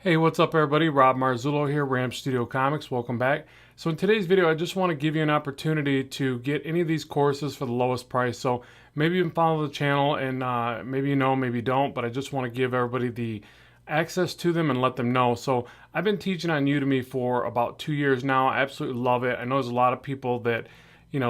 Hey, what's up everybody? Rob Marzullo here, Ramp Studio Comics. Welcome back. So in today's video, I just want to give you an opportunity to get any of these courses for the lowest price. So maybe you can follow the channel and maybe you know, maybe you don't, but I just want to give everybody the access to them and let them know. So I've been teaching on Udemy for about 2 years now. I absolutely love it. I know there's a lot of people that,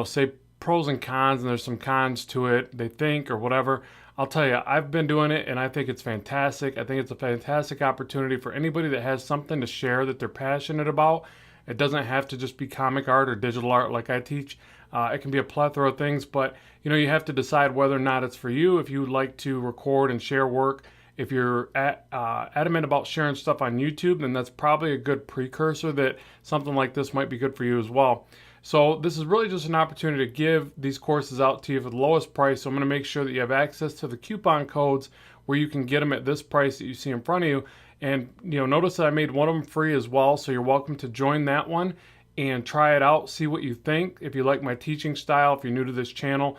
say pros and cons, and there's some cons to it, they think, or whatever. I'll tell you, I've been doing it and I think it's fantastic. I think it's a fantastic opportunity for anybody that has something to share that they're passionate about. It doesn't have to just be comic art or digital art like I teach. It can be a plethora of things, but you have to decide whether or not it's for you. If you would like to record and share work, if you're adamant about sharing stuff on YouTube, then that's probably a good precursor that something like this might be good for you as well. So this is really just an opportunity to give these courses out to you for the lowest price. So I'm going to make sure that you have access to the coupon codes where you can get them at this price that you see in front of you. And notice that I made one of them free as well. So you're welcome to join that one and try it out, see what you think. If you like my teaching style, if you're new to this channel,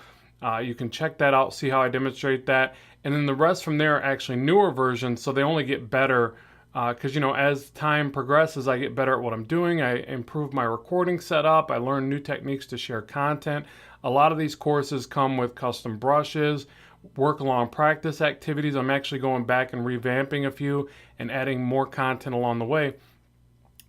you can check that out, see how I demonstrate that. And then the rest from there are actually newer versions, so they only get better because as time progresses, I get better at what I'm doing. I improve my recording setup. I learn new techniques to share content. A lot of these courses come with custom brushes, work along practice activities. I'm actually going back and revamping a few and adding more content along the way.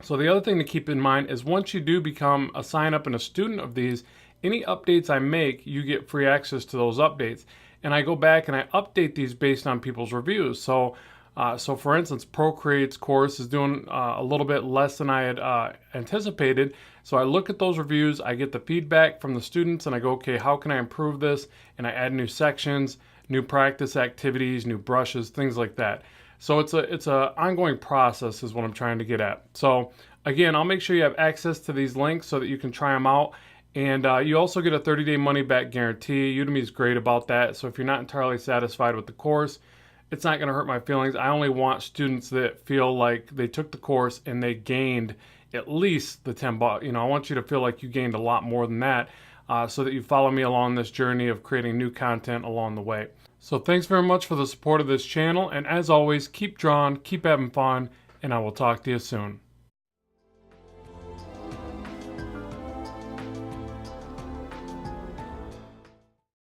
So the other thing to keep in mind is once you do become a sign up and a student of these, any updates I make, you get free access to those updates. And I go back and I update these based on people's reviews. So for instance, Procreate's course is doing a little bit less than I had anticipated. So I look at those reviews, I get the feedback from the students, and I go, okay, how can I improve this? And I add new sections, new practice activities, new brushes, things like that. So it's a ongoing process is what I'm trying to get at. So again, I'll make sure you have access to these links so that you can try them out. And you also get a 30-day money-back guarantee. Udemy is great about that. So if you're not entirely satisfied with the course, it's not going to hurt my feelings. I only want students that feel like they took the course and they gained at least the 10 bucks. I want you to feel like you gained a lot more than that so that you follow me along this journey of creating new content along the way. So thanks very much for the support of this channel. And as always, keep drawing, keep having fun, and I will talk to you soon.